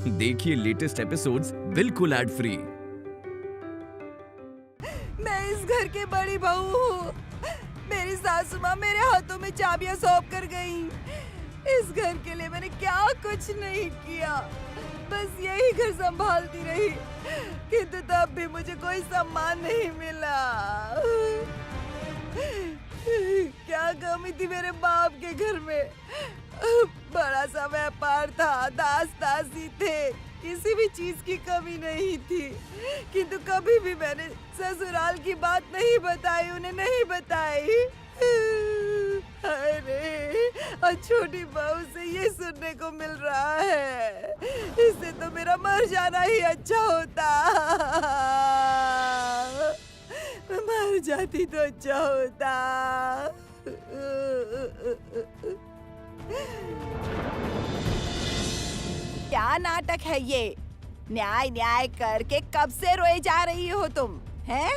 देखिए latest episodes बिल्कुल ad free. मैं इस घर की बड़ी बहू हूँ। मेरी सासू माँ मेरे हाथों में चाबियां सौंप कर गई। इस घर के लिए मैंने क्या कुछ नहीं किया, बस यही घर संभालती रही, किंतु तब भी मुझे कोई सम्मान नहीं मिला। क्या कमी थी मेरे बाप के घर में? बड़ा सा व्यापार था, दास दासी थे, किसी भी चीज की कमी नहीं थी, किंतु कभी भी मैंने ससुराल की बात नहीं बताई, उन्हें नहीं बताई। अरे, और छोटी बहू से ये सुनने को मिल रहा है। इससे तो मेरा मर जाना ही अच्छा होता। मैं मर जाती तो अच्छा होता। क्या नाटक है ये? न्याय न्याय करके कब से रोए जा रही हो तुम? हैं?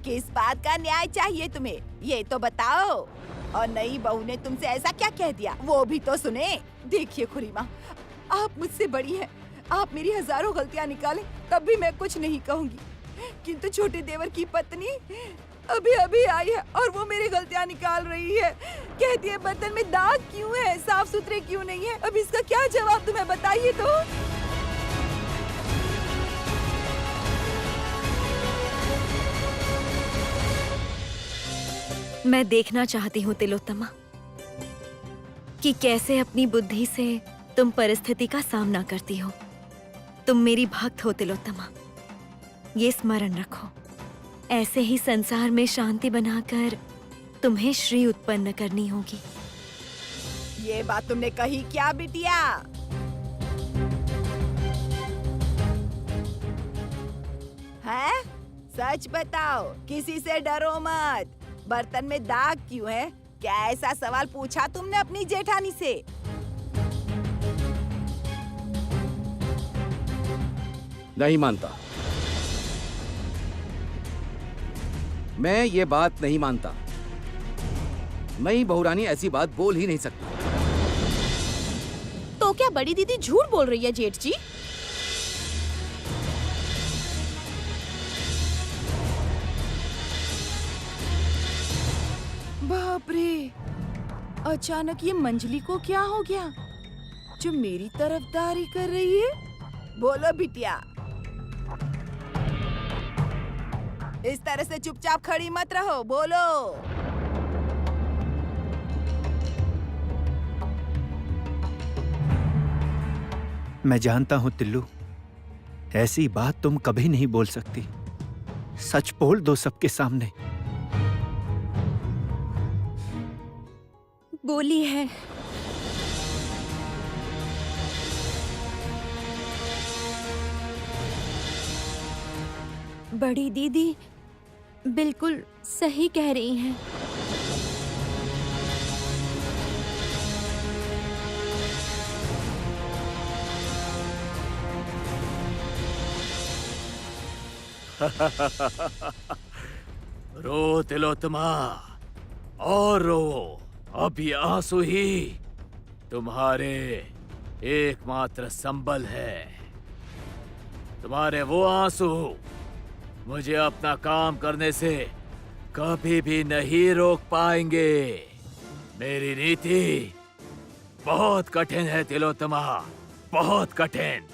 किस बात का न्याय चाहिए तुम्हें? ये तो बताओ। और नई बहू ने तुमसे ऐसा क्या कह दिया, वो भी तो सुने। देखिए खुरीमा, आप मुझसे बड़ी हैं, आप मेरी हजारों गलतियां निकालें तब भी मैं कुछ नहीं कहूंगी, किंतु छोटे देवर की पत्नी अभी अभी आई है और वो मेरी गलतियां निकाल रही है। कहती है बर्तन में दाग क्यों है, साफ सुथरे क्यों नहीं है। अब इसका क्या जवाब तुम्हें बताइए तो। मैं देखना चाहती हूँ तिलोत्तमा कि कैसे अपनी बुद्धि से तुम परिस्थिति का सामना करती हो। तुम मेरी भक्त हो तिलोत्तमा, ये स्मरण रखो। ऐसे ही संसार में शांति बनाकर तुम्हें श्री उत्पन्न करनी होगी। ये बात तुमने कही क्या बिटिया? हैं? सच बताओ, किसी से डरो मत। बर्तन में दाग क्यों है? क्या ऐसा सवाल पूछा तुमने अपनी जेठानी से? नहीं मानता। मैं ये बात नहीं मानता। नई बहुरानी ऐसी बात बोल ही नहीं सकती। तो क्या बड़ी दीदी झूठ बोल रही है जेठ जी? बाप रे, अचानक ये मंजली को क्या हो गया जो मेरी तरफदारी कर रही है? बोलो बिटिया, इस तरह से चुपचाप खड़ी मत रहो, बोलो। मैं जानता हूं तिल्लू, ऐसी बात तुम कभी नहीं बोल सकती। सच बोल दो सबके सामने। बोली है। बड़ी दीदी बिल्कुल सही कह रही हैं। रो तिलोत्तमा, और रो। अब ये आंसू ही तुम्हारे एकमात्र संबल है। तुम्हारे वो आंसू मुझे अपना काम करने से कभी भी नहीं रोक पाएंगे। मेरी नीति बहुत कठिन है तिलोत्तमा, बहुत कठिन।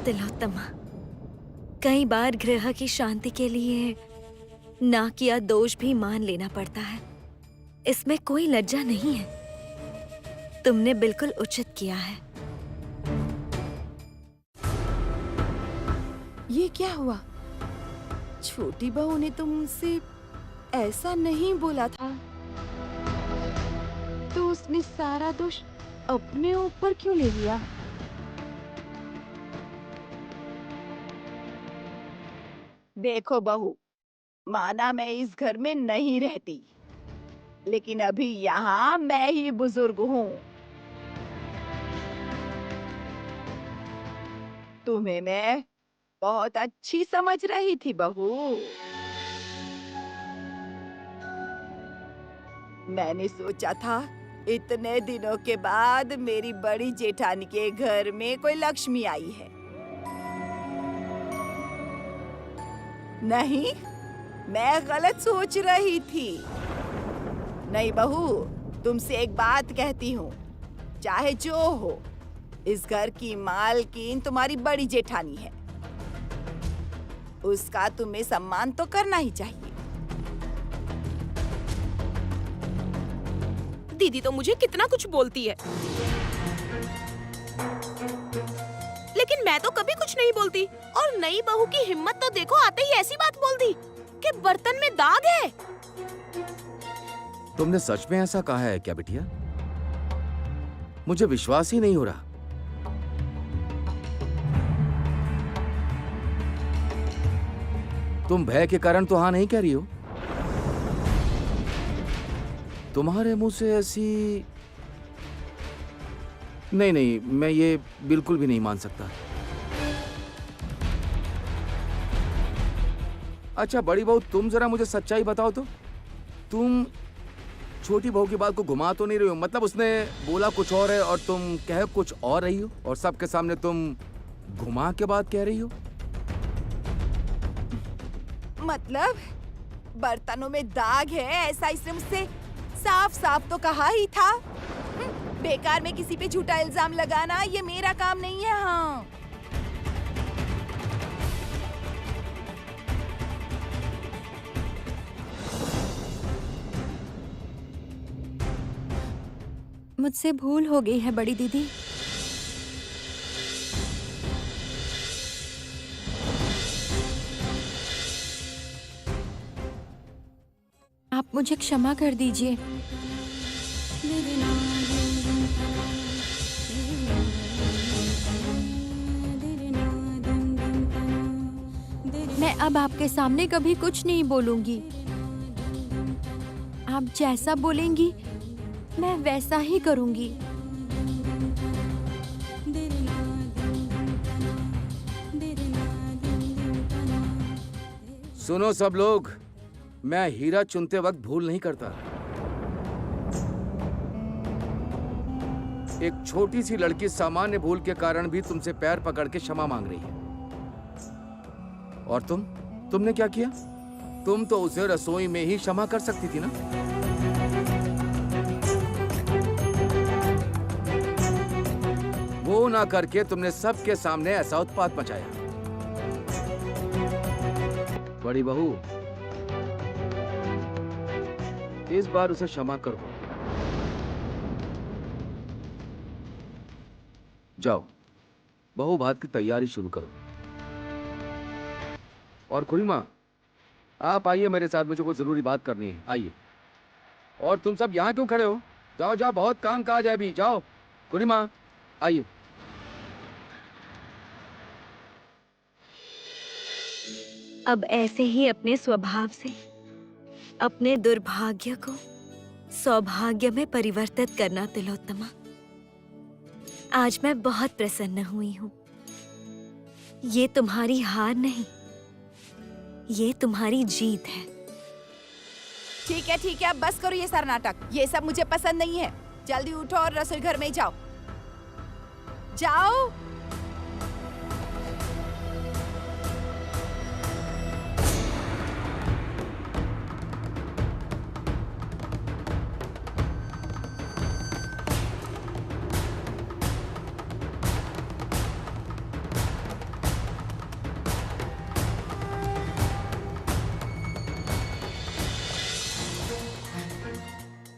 तिलोत्तमा, कई बार गृह की शांति के लिए ना किया दोष भी मान लेना पड़ता है। इसमें कोई लज्जा नहीं है। तुमने बिल्कुल उचित किया है। ये क्या हुआ? छोटी बहू ने तो मुझसे ऐसा नहीं बोला था, तो उसने सारा दोष अपने ऊपर क्यों ले लिया? देखो बहू, माना मैं इस घर में नहीं रहती, लेकिन अभी यहाँ मैं ही बुजुर्ग हूँ। तुम्हें मैं बहुत अच्छी समझ रही थी बहू। मैंने सोचा था इतने दिनों के बाद मेरी बड़ी जेठानी के घर में कोई लक्ष्मी आई है। नहीं, मैं गलत सोच रही थी। नहीं बहू, तुमसे एक बात कहती हूँ, चाहे जो हो, इस घर की मालकिन तुम्हारी बड़ी जेठानी है। उसका तुम्हें सम्मान तो करना ही चाहिए। दीदी तो मुझे कितना कुछ बोलती है, लेकिन मैं तो कभी कुछ नहीं बोलती। और नई बहू की हिम्मत तो देखो, आते ही ऐसी बात बोल दी कि बर्तन में दाग है। तुमने सच में ऐसा कहा है क्या बिटिया? मुझे विश्वास ही नहीं हो रहा। तुम भय के कारण तो हाँ नहीं कह रही हो। तुम्हारे मुंह से ऐसी नहीं, मैं ये बिल्कुल भी नहीं मान सकता। अच्छा बड़ी बहू, तुम जरा मुझे सच्चाई बताओ तो, तुम छोटी बहू की बात को घुमा तो नहीं रही हो? मतलब उसने बोला कुछ और है और तुम कह कुछ और रही हो, और सबके सामने तुम घुमा के बात कह रही हो। मतलब बर्तनों में दाग है ऐसा इसने मुझसे साफ साफ तो कहा ही था। बेकार में किसी पे झूठा इल्जाम लगाना ये मेरा काम नहीं है। हाँ, मुझसे भूल हो गई है बड़ी दीदी। आप मुझे क्षमा कर दीजिए। मैं अब आपके सामने कभी कुछ नहीं बोलूंगी। आप जैसा बोलेंगी मैं वैसा ही करूंगी। सुनो सब लोग, मैं हीरा चुनते वक्त भूल नहीं करता। एक छोटी सी लड़की सामान्य भूल के कारण भी तुमसे पैर पकड़ के क्षमा मांग रही है। और तुमने क्या किया? तुम तो उसे रसोई में ही क्षमा कर सकती थी ना। वो ना करके तुमने सबके सामने ऐसा उत्पात मचाया। बड़ी बहू, इस बार उसे क्षमा करो। जाओ, बहू भात की तैयारी शुरू करो। और खुरीमा, आप आइए मेरे साथ, मुझे कोई जरूरी बात करनी है। आइए। और तुम सब यहाँ क्यों खड़े हो? जाओ जाओ, बहुत काम काज है अभी। जाओ खुरीमा, आइए। अब ऐसे ही अपने स्वभाव से अपने दुर्भाग्य को सौभाग्य में परिवर्तित करना तिलोत्तमा। आज मैं बहुत प्रसन्न हुई हूँ। ये तुम्हारी हार नहीं, ये तुम्हारी जीत है। ठीक है, अब बस करो ये सारा नाटक। ये सब मुझे पसंद नहीं है। जल्दी उठो और रसोई घर में जाओ। जाओ।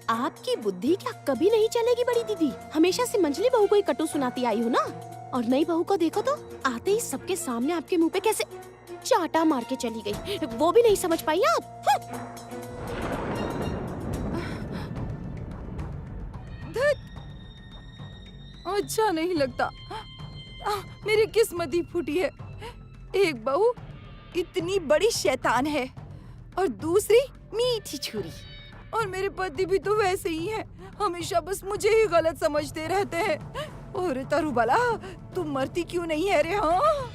आपकी बुद्धि क्या कभी नहीं चलेगी बड़ी दीदी? हमेशा से मंझली बहू को ही कटु सुनाती आई हो ना। और नई बहू को देखो तो आते ही सबके सामने आपके मुंह पे कैसे चाटा मार के चली गई, वो भी नहीं समझ पाई आप। अच्छा नहीं लगता। मेरी किस्मत ही फूटी है। एक बहू इतनी बड़ी शैतान है और दूसरी मीठी छुरी। और मेरे पति भी तो वैसे ही हैं, हमेशा बस मुझे ही गलत समझते रहते हैं। और तरुबाला, तुम मरती क्यों नहीं है रे? हाँ,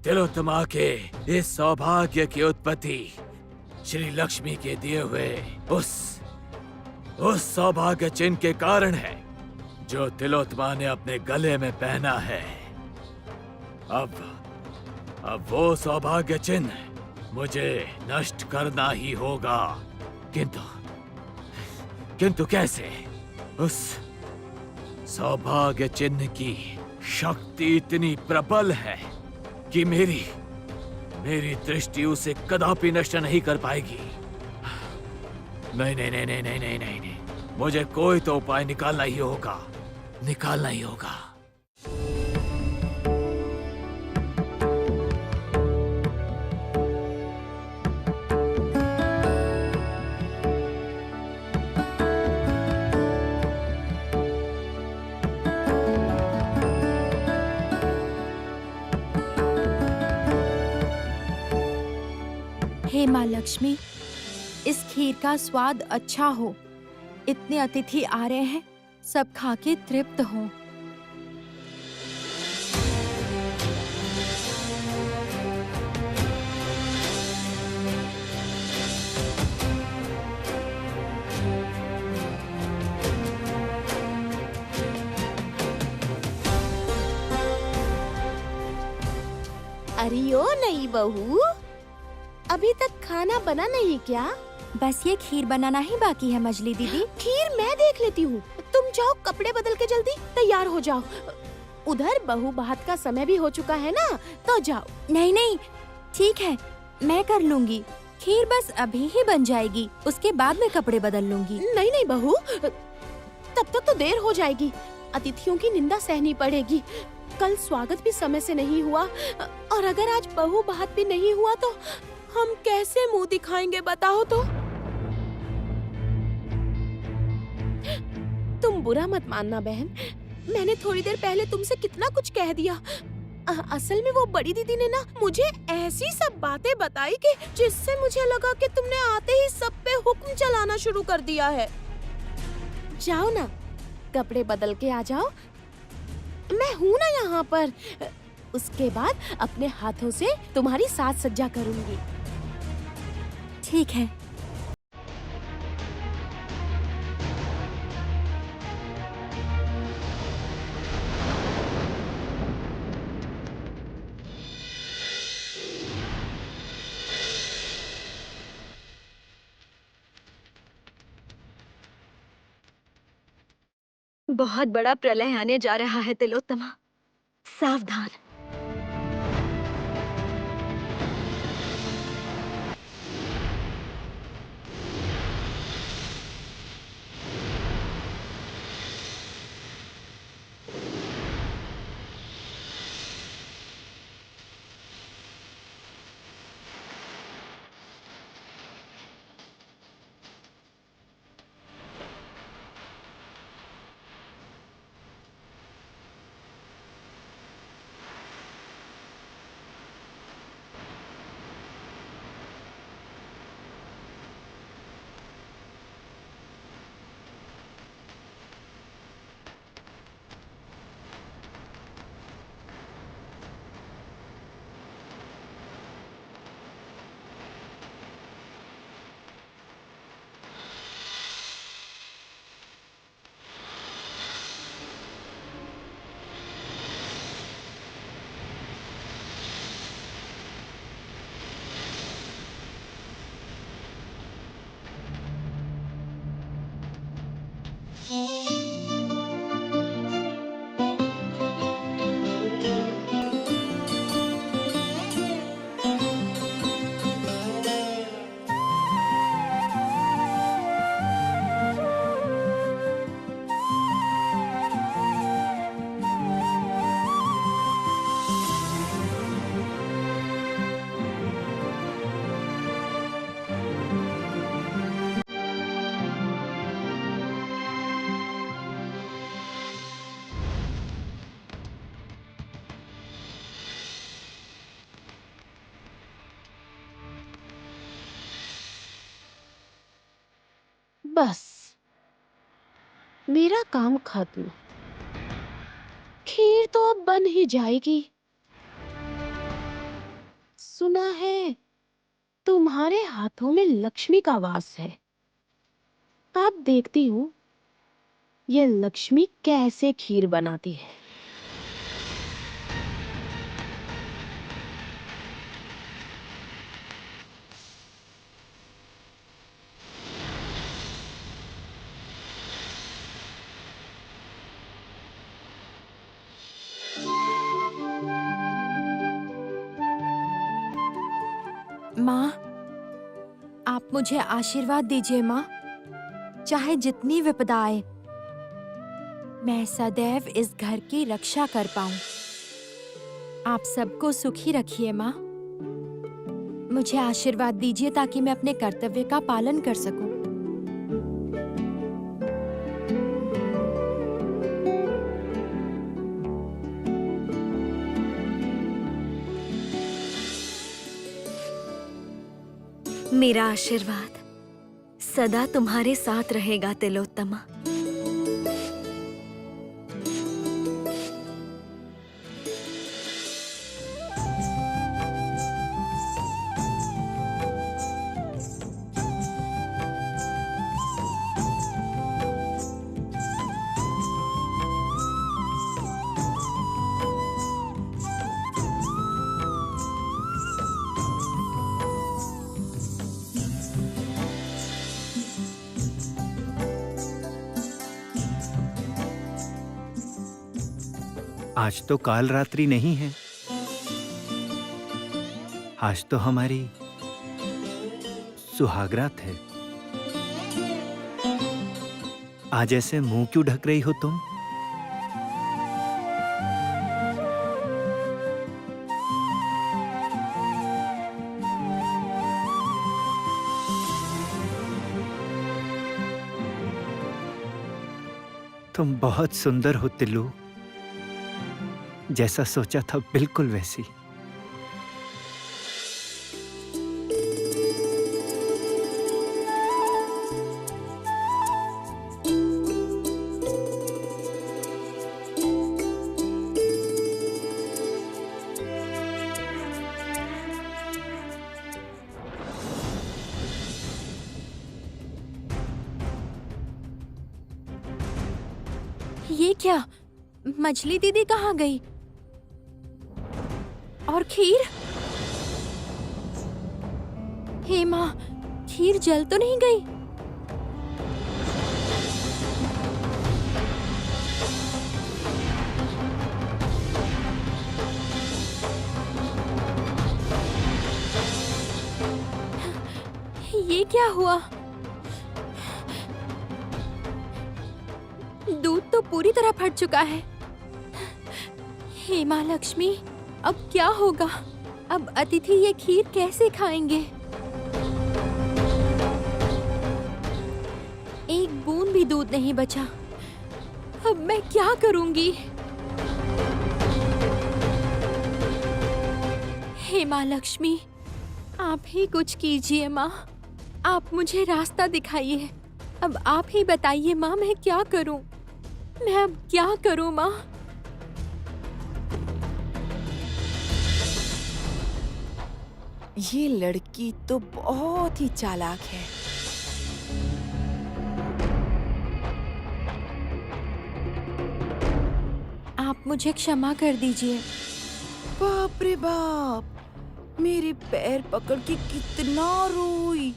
तिलोत्तमा के इस सौभाग्य की उत्पत्ति श्री लक्ष्मी के दिए हुए उस सौभाग्य चिन्ह के कारण है जो तिलोत्तमा ने अपने गले में पहना है। अब वो सौभाग्य चिन्ह मुझे नष्ट करना ही होगा, किंतु कैसे? उस सौभाग्य चिन्ह की शक्ति इतनी प्रबल है कि मेरी दृष्टि उसे कदापि नष्ट नहीं कर पाएगी। नहीं नहीं नहीं नहीं नहीं नहीं नहीं नहीं, मुझे कोई तो उपाय निकालना ही होगा। हे माँ लक्ष्मी, इस खीर का स्वाद अच्छा हो। इतने अतिथि आ रहे हैं, सब खा के तृप्त हो। अरे ओ नई बहू, अभी तक खाना बना नहीं क्या? बस ये खीर बनाना ही बाकी है मजली दीदी। खीर मैं देख लेती हूँ, तुम जाओ कपड़े बदल के जल्दी तैयार हो जाओ। उधर बहू बात का समय भी हो चुका है ना, तो जाओ। नहीं नहीं, ठीक है, मैं कर लूंगी। खीर बस अभी ही बन जाएगी, उसके बाद मैं कपड़े बदल लूंगी। नहीं नहीं बहू, तब तक तो देर हो जाएगी। अतिथियों की निंदा सहनी पड़ेगी। कल स्वागत भी समय से नहीं हुआ, और अगर आज बहू बात भी नहीं हुआ तो हम कैसे मुंह दिखाएंगे बताओ तो। तुम बुरा मत मानना बहन, मैंने थोड़ी देर पहले तुमसे कितना कुछ कह दिया। असल में वो बड़ी दीदी ने ना मुझे ऐसी सब बातें बताई कि जिससे मुझे लगा कि तुमने आते ही सब पे हुक्म चलाना शुरू कर दिया है। जाओ ना, कपड़े बदल के आ जाओ, मैं हूँ ना यहाँ पर। उसके बाद अपने हाथों से तुम्हारी साज सज्जा करूंगी। ठीक है। बहुत बड़ा प्रलय आने जा रहा है तिलोत्तमा, सावधान। बस मेरा काम खत्म। खीर तो अब बन ही जाएगी। सुना है तुम्हारे हाथों में लक्ष्मी का वास है। अब देखती हूँ ये लक्ष्मी कैसे खीर बनाती है। माँ, आप मुझे आशीर्वाद दीजिए माँ। चाहे जितनी विपदा आए, मैं सदैव इस घर की रक्षा कर पाऊं। आप सबको सुखी रखिए माँ। मुझे आशीर्वाद दीजिए ताकि मैं अपने कर्तव्य का पालन कर सकूं। मेरा आशीर्वाद सदा तुम्हारे साथ रहेगा तिलोत्तमा। आज तो काल रात्रि नहीं है, आज तो हमारी सुहागरात है। आज ऐसे मुंह क्यों ढक रही हो तुम? तुम बहुत सुंदर हो तिल्लू। जैसा सोचा था बिल्कुल वैसी। ये क्या? मछली दीदी कहाँ गई? और खीर? हे माँ, खीर जल तो नहीं गई? ये क्या हुआ? दूध तो पूरी तरह फट चुका है। हे माँ लक्ष्मी, अब क्या होगा? अब अतिथि ये खीर कैसे खाएंगे? एक बूंद भी दूध नहीं बचा। अब मैं क्या करूंगी? हे माँ लक्ष्मी, आप ही कुछ कीजिए माँ। आप मुझे रास्ता दिखाइए। अब आप ही बताइए माँ, मैं क्या करूं? मैं अब क्या करूं माँ? ये लड़की तो बहुत ही चालाक है। आप मुझे क्षमा कर दीजिए। बाप रे बाप, मेरे पैर पकड़ के कितना रोई।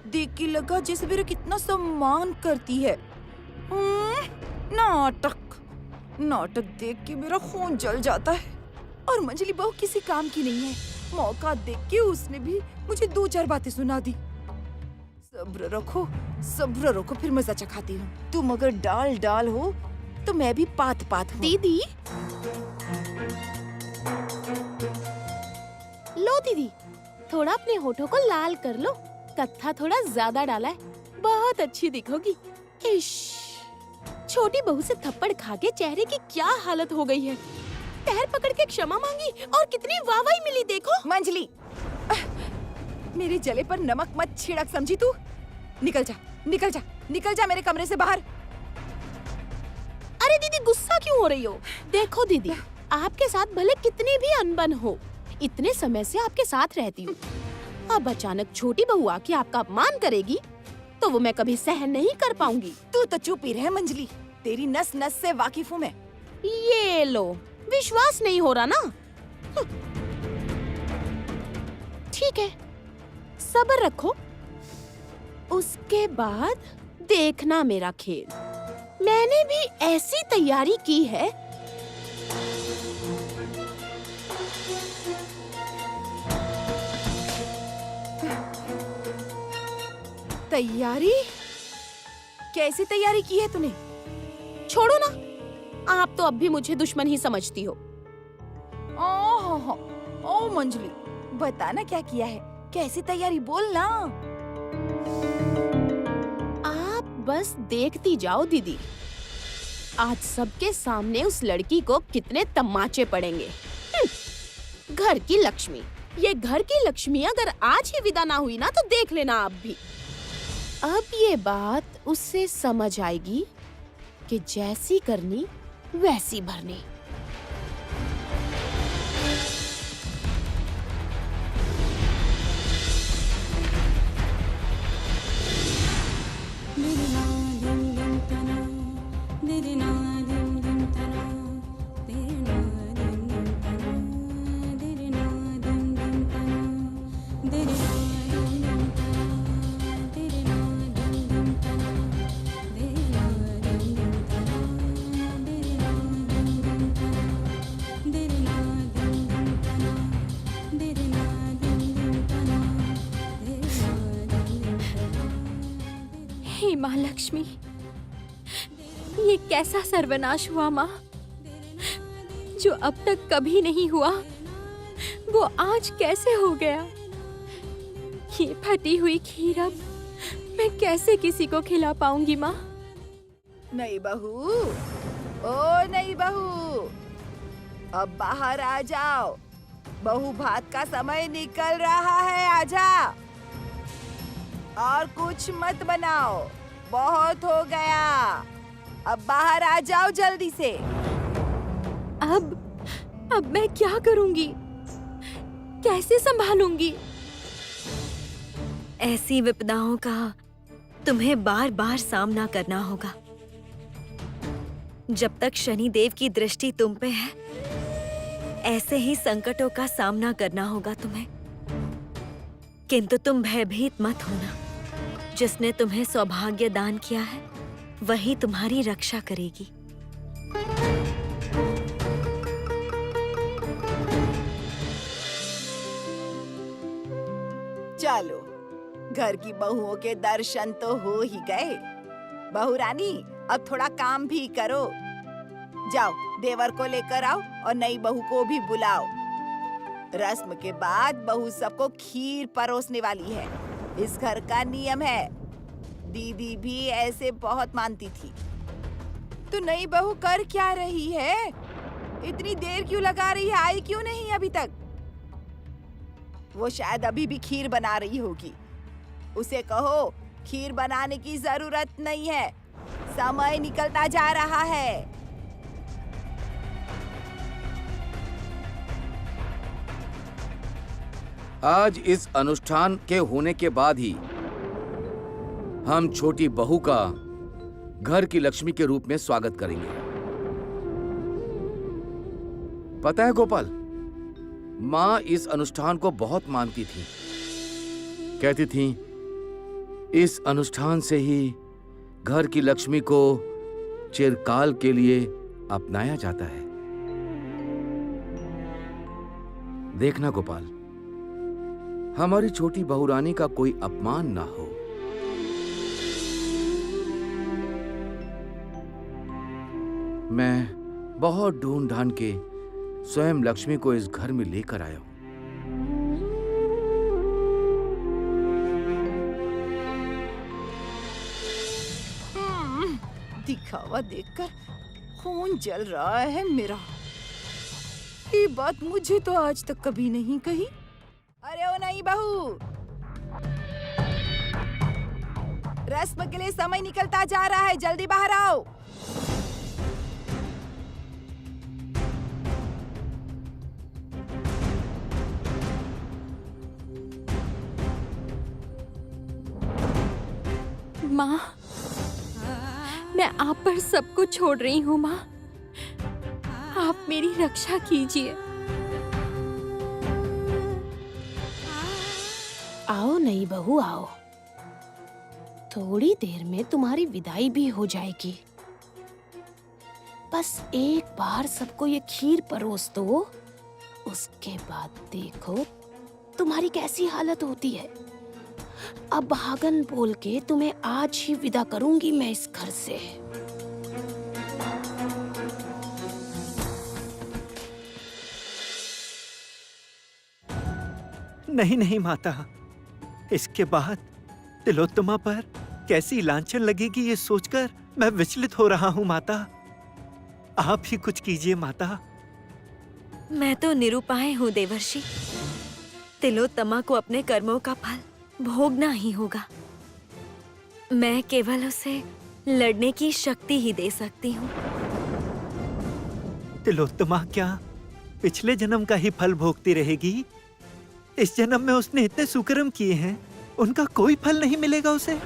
देख के लगा जैसे मेरा कितना सम्मान करती है। नाटक नाटक देख के मेरा खून जल जाता है। और मंजली बहू किसी काम की नहीं है। मौका देख के उसने भी मुझे 2-4 बातें सुना दी। सब्र रखो, फिर मजा चखाती हूँ। तुम अगर डाल डाल हो तो मैं भी पात पात हूँ। दीदी, लो दीदी, थोड़ा अपने होठों को लाल कर लो। कत्था थोड़ा ज्यादा डाला है, बहुत अच्छी दिखोगी। इश, छोटी बहू से थप्पड़ खा के चेहरे की क्या हालत हो गई है। पैर पकड़ के क्षमा मांगी और कितनी वाहवाही मिली देखो। मंजली, मेरे जले पर नमक मत छिड़क, समझी तू? निकल जा मेरे कमरे से बाहर। अरे दीदी, गुस्सा क्यों हो रही हो? देखो दीदी, आपके साथ भले कितनी भी अनबन हो, इतने समय से आपके साथ रहती हूँ अब अचानक छोटी बहू आके आपका अपमान करेगी तो वो मैं कभी सहन नहीं कर पाऊंगी। तू तो चुप ही रह मंजली, तेरी नस नस से वाकिफ हूँ मैं। ये लो, विश्वास नहीं हो रहा ना? ठीक है, सब्र रखो, उसके बाद देखना मेरा खेल। मैंने भी ऐसी तैयारी की है। तैयारी? कैसी तैयारी की है तूने? छोड़ो ना, आप तो अब भी मुझे दुश्मन ही समझती हो। ओ मंजली, बता ना क्या किया है, कैसी तैयारी, बोल ना। आप बस देखती जाओ दीदी, आज सबके सामने उस लड़की को कितने तमाचे पड़ेंगे। घर की लक्ष्मी, ये घर की लक्ष्मी अगर आज ही विदा ना हुई ना तो देख लेना आप भी। अब ये बात उससे समझ आएगी कि जैसी करनी वैसी भरनी। हे माँ लक्ष्मी, ये कैसा सर्वनाश हुआ माँ, जो अब तक कभी नहीं हुआ वो आज कैसे हो गया। ये फटी हुई खीर अब मैं कैसे किसी को खिला पाऊंगी माँ। नहीं बहू, ओ नहीं बहू, अब बाहर आ जाओ, बहू भात का समय निकल रहा है, आजा। और कुछ मत बनाओ, बहुत हो गया, अब बाहर आ जाओ जल्दी से। अब मैं क्या करूंगी, कैसे संभालूंगी? ऐसी विपदाओं का तुम्हें बार बार सामना करना होगा। जब तक शनि देव की दृष्टि तुम पे है, ऐसे ही संकटों का सामना करना होगा तुम्हें। किंतु तुम भयभीत मत होना, जिसने तुम्हें सौभाग्य दान किया है वही तुम्हारी रक्षा करेगी। चलो, घर की बहुओं के दर्शन तो हो ही गए। बहू रानी, अब थोड़ा काम भी करो। जाओ, देवर को लेकर आओ और नई बहू को भी बुलाओ। रस्म के बाद बहू सबको खीर परोसने वाली है, इस घर का नियम है। दीदी भी ऐसे बहुत मानती थी। तो नई बहू कर क्या रही है? इतनी देर क्यों लगा रही है? आई क्यों नहीं अभी तक? वो शायद अभी भी खीर बना रही होगी। उसे कहो खीर बनाने की जरूरत नहीं है, समय निकलता जा रहा है। आज इस अनुष्ठान के होने के बाद ही हम छोटी बहू का घर की लक्ष्मी के रूप में स्वागत करेंगे। पता है गोपाल, माँ इस अनुष्ठान को बहुत मानती थी। कहती थी इस अनुष्ठान से ही घर की लक्ष्मी को चिरकाल के लिए अपनाया जाता है। देखना गोपाल, हमारी छोटी बहू रानी का कोई अपमान ना हो। मैं बहुत ढूंढ ढांढ के स्वयं लक्ष्मी को इस घर में लेकर आया हूं। दिखावा देखकर खून जल रहा है मेरा। ये बात मुझे तो आज तक कभी नहीं कही। अरे ओ नई बहू, रस्म के लिए समय निकलता जा रहा है, जल्दी बाहर आओ। माँ, मैं आप पर सब कुछ छोड़ रही हूँ माँ। आप मेरी रक्षा कीजिए। आओ नई बहू आओ, थोड़ी देर में तुम्हारी विदाई भी हो जाएगी। बस एक बार सबको ये खीर परोस दो, उसके बाद देखो तुम्हारी कैसी हालत होती है। अब भागन बोल के तुम्हें आज ही विदा करूंगी मैं इस घर से। नहीं नहीं माता, इसके बाद तिलोत्तमा पर कैसी लांछन लगेगी ये सोचकर मैं विचलित हो रहा हूँ माता। आप ही कुछ कीजिए माता। मैं तो निरुपाय हूँ देवर्षि। तिलोत्तमा को अपने कर्मों का फल भोगना ही होगा। मैं केवल उसे लड़ने की शक्ति ही दे सकती हूँ। तिलोत्तमा क्या पिछले जन्म का ही फल भोगती रहेगी? इस जन्म में उसने इतने सुकर्म किए हैं, उनका कोई फल नहीं मिलेगा उसे?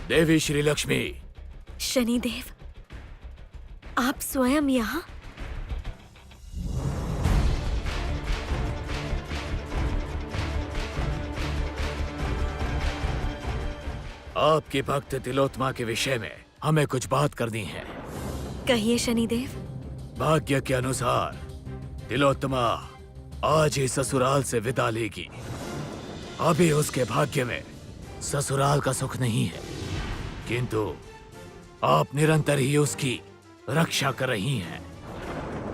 देवी श्री लक्ष्मी। शनिदेव, आप स्वयं यहाँ? आपकी भक्त तिलोत्तमा के विषय में हमें कुछ बात करनी है। कहिए शनिदेव। भाग्य के अनुसार तिलोत्तमा आज ही ससुराल से विदा लेगी। अभी उसके भाग्य में ससुराल का सुख नहीं है, किंतु आप निरंतर ही उसकी रक्षा कर रही हैं।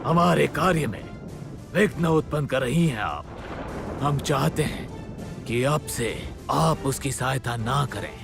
हमारे कार्य में विघ्न उत्पन्न कर रही हैं आप। हम चाहते हैं कि अब से आप उसकी सहायता ना करें।